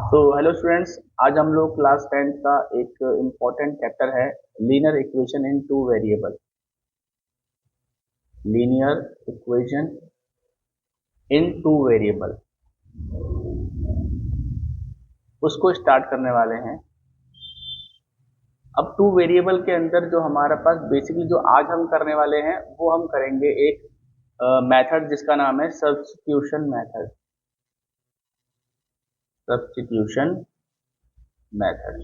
तो hello students, आज हम लोग क्लास 10 का एक इम्पोर्टेंट चैप्टर है linear equation in two variable. Linear equation in two variable उसको स्टार्ट करने वाले हैं। अब टू वेरिएबल के अंदर जो हमारे पास बेसिकली जो आज हम करने वाले हैं वो हम करेंगे एक मेथड जिसका नाम है सब्स्टिट्यूशन मेथड। Substitution method.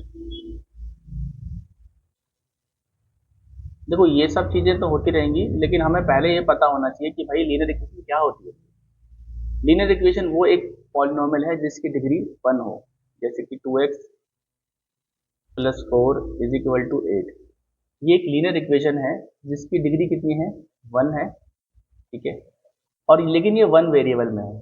देखो, ये सब चीजें तो होती रहेंगी, लेकिन हमें पहले ये पता होना चाहिए कि भाई लीनियर इक्वेशन क्या होती है। लीनियर इक्वेशन वो एक पॉलिनोमियल है जिसकी डिग्री 1 हो, जैसे कि 2x plus 4 is equal to 8। ये एक लीनियर इक्वेशन है जिसकी डिग्री कितनी है, 1 है। ठीक है, और लेकिन ये 1 वेरिएबल में है।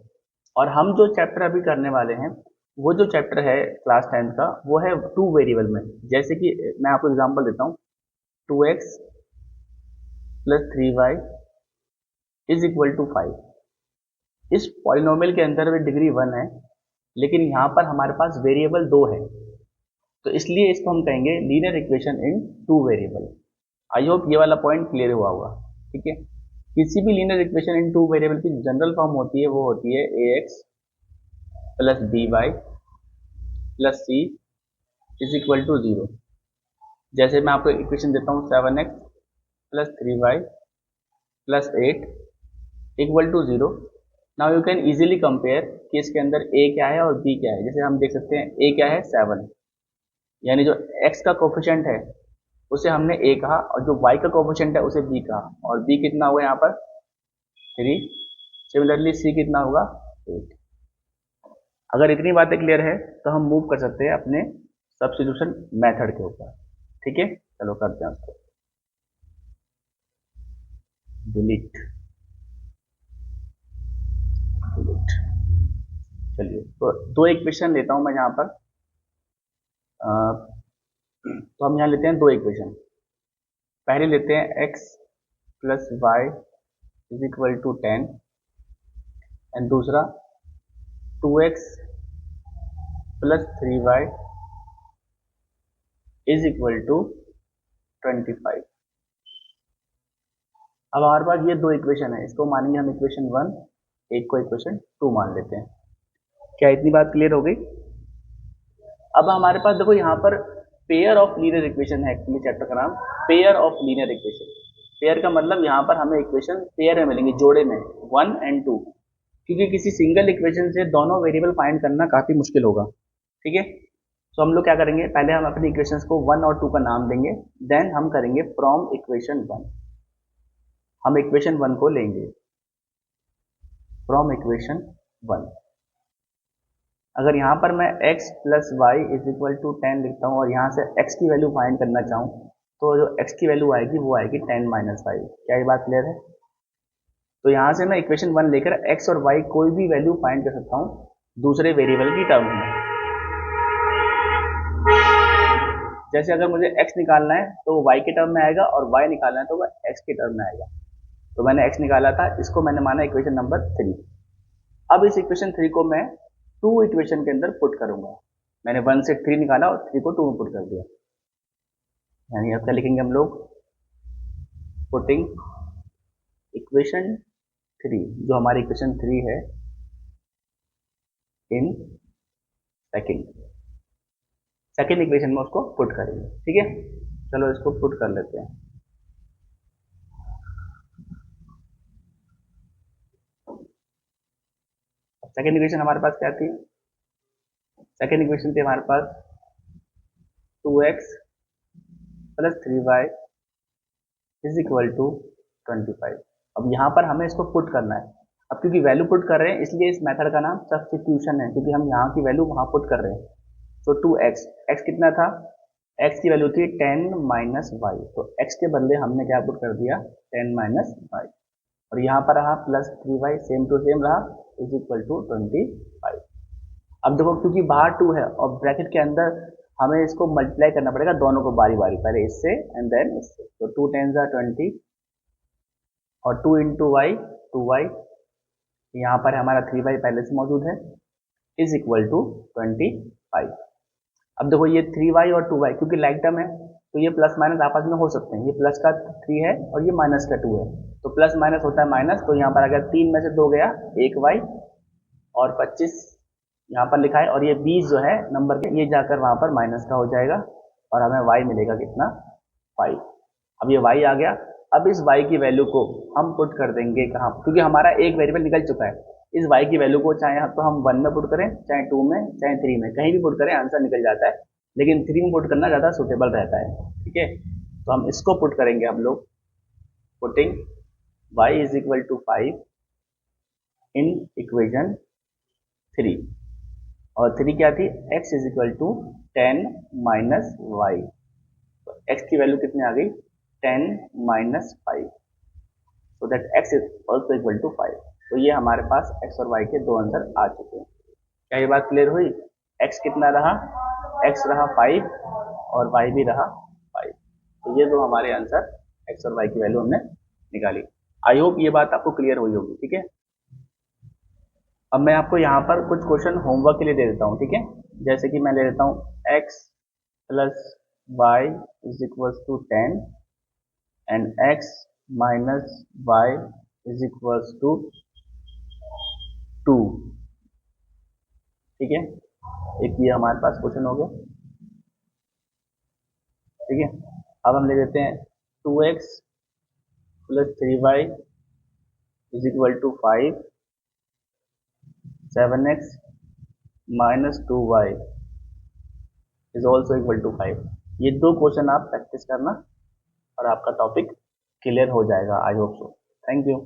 और हम जो चैप्टर अभी करने वाले हैं वो जो चैप्टर है क्लास 10 का वो है 2 वेरिएबल में। जैसे कि मैं आपको एग्जांपल देता हूँ, 2x plus 3y is equal to 5। इस पॉलिनोमियल के अंदर भी डिग्री 1 है, लेकिन यहाँ पर हमारे पास वेरिएबल 2 है, तो इसलिए इसको हम कहेंगे linear equation in two variable. I hope ये वाला पॉइंट क्लियर हुआ होगा। ठीक है, किसी भी linear equation in two variable की जनरल फॉर्म होती है, वो होती है ax plus B Y plus C is equal to 0। जैसे मैं आपको इक्वेशन देता हूँ 7x प्लस 3y प्लस 8 equal to 0। Now you can easily compare कि इसके अंदर a क्या है और b क्या है। जैसे हम देख सकते हैं a क्या है, 7, यानी जो x का कोफिशिएंट है उसे हमने a कहा, और जो y का कोफिशिएंट है उसे b कहा, और b कितना हुआ यहाँ पर 3। सिमिलरली c कितना होगा 8। अगर इतनी बातें क्लियर है तो हम मूव कर सकते हैं अपने सब्स्टिट्यूशन मेथड के ऊपर। ठीक है, चलो करते हैं उसको। डिलीट डिलीट चलिए, तो दो इक्वेशन लेता हूं मैं यहाँ पर। तो हम यहाँ लेते हैं दो इक्वेशन। पहले लेते हैं x plus Y is equal to 10 and दूसरा 2x plus 3y is equal to 25। अब हमारे पास ये दो इक्वेशन है, इसको मानेंगे हम इक्वेशन 1, एक को इक्वेशन 2 मान लेते हैं। क्या इतनी बात क्लियर हो गई? अब हमारे पास देखो यहाँ पर पेयर ऑफ लीनियर इक्वेशन है। एक्चुअली चैप्टर का नाम pair of linear equation. Pair का मतलब यहाँ पर हमें इक्वेशन पेयर में मिलेंगे, जोड़े में 1 एंड 2, क्योंकि किसी सिंगल इक्वेशन से दोनों वेरिएबल फाइंड करना काफी मुश्किल होगा। ठीक है, तो हम लोग क्या करेंगे, पहले हम अपनी इक्वेशंस को 1 और 2 का नाम देंगे, देन हम करेंगे फ्रॉम इक्वेशन 1। हम इक्वेशन 1 को लेंगे फ्रॉम इक्वेशन 1। अगर यहाँ पर मैं x plus Y is equal to 10 लिखता हूँ और यहाँ से x की वैल्यू फाइंड करना चाहूँ, तो जो x की वैल्यू आएगी वो आएगी 10 माइनस 5। क्या ये बात क्लियर है? तो यहाँ से मैं इक्वेशन 1 लेकर x और y कोई भी वैल्यू फाइंड कर सकता हूँ दूसरे वेरिएबल की टर्म में। जैसे अगर मुझे x निकालना है तो वो y के टर्म में आएगा, और y निकालना है तो वह x के टर्म में आएगा। तो मैंने x निकाला था, इसको मैंने माना इक्वेशन नंबर 3। अब इस इक्वेशन 3 को मैं 2 इक्वेशन के अंदर पुट करूंगा। मैंने 1 से 3 निकाला और 3 को 2 में पुट कर दिया, यानी अब क्या लिखेंगे हम लोग, पुटिंग इक्वेशन 3, जो हमारी इक्वेशन 3 है, इन सेकेंड इक्वेशन में उसको पुट करेंगे। ठीक है, चलो इसको पुट कर लेते हैं। सेकेंड इक्वेशन हमारे पास क्या थी? सेकेंड इक्वेशन थी हमारे पास 2x plus 3y is equal to 25। अब यहाँ पर हमें इसको पुट करना है। अब क्योंकि वैल्यू पुट कर रहे हैं इसलिए इस मेथड का नाम सब्स्टिट्यूशन है, क्योंकि हम यहाँ की वैल्यू वहाँ पुट कर रहे हैं। तो 2x, x कितना था, x की वैल्यू थी 10 माइनस वाई, तो x के बदले हमने क्या पुट कर दिया, 10 माइनस वाई, और यहाँ पर रहा plus 3y, same to same रहा, इज इक्वल टू 25। अब देखो, क्योंकि बाहर 2 है और ब्रैकेट के अंदर हमें इसको मल्टीप्लाई करना पड़ेगा दोनों को बारी बारी, पहले इससे एंड देन इससे। तो 2 10 20 और 2 इंटू वाई 2y, यहाँ पर हमारा 3y पहले से मौजूद है, इज इक्वल टू 25। 5। अब देखो ये 3y और 2y क्योंकि लाइक टर्म है तो ये प्लस माइनस आपस में हो सकते हैं। ये प्लस का 3 है और ये माइनस का 2 है, तो प्लस माइनस होता है माइनस। तो यहाँ पर अगर 3 में से 2 गया, 1y और 25 यहाँ पर लिखा है, और ये 20 जो है नंबर के, ये जाकर वहाँ पर माइनस का हो जाएगा और हमें y मिलेगा कितना, 5। अब ये y आ गया। अब इस y की वैल्यू को हम पुट कर देंगे कहाँ, क्योंकि हमारा एक वेरिएबल निकल चुका है। इस y की वैल्यू को चाहे तो हम 1 में पुट करें, चाहे 2 में, चाहे 3 में, कहीं भी पुट करें आंसर निकल जाता है, लेकिन 3 में पुट करना ज़्यादा सुटेबल रहता है। ठीक है, तो हम इसको पुट करेंगे हम लोग, putting y is equal to 5 in equation 3, और 3 क्या थी, x is equal to 10 minus Y. तो x की वैल्यू कितनी आ गई, 10 minus 5, so that x is also equal to 5। तो ये हमारे पास x और y के दो आंसर आ चुके हैं। क्या ये बात क्लियर हुई? x कितना रहा, x रहा 5 और y भी रहा 5। तो ये दो हमारे आंसर x और y की वैल्यू हमने निकाली। आई होप ये बात आपको क्लियर हुई होगी। ठीक है, अब मैं आपको यहाँ पर कुछ क्वेश्चन होमवर्क के लिए दे देता हूँ। ठीक है, जैसे कि मैं ले लेता हूँ x plus Y is equal to 10 and x minus Y is equal to 2। ठीक है, एक ये हमारे पास क्वेश्चन हो गया। ठीक है, अब हम ले लेते हैं 2x plus 3y is equal to 5, 7x minus 2y is also equal to 5। ये दो क्वेश्चन आप प्रैक्टिस करना और आपका टॉपिक क्लियर हो जाएगा। I hope so. Thank you.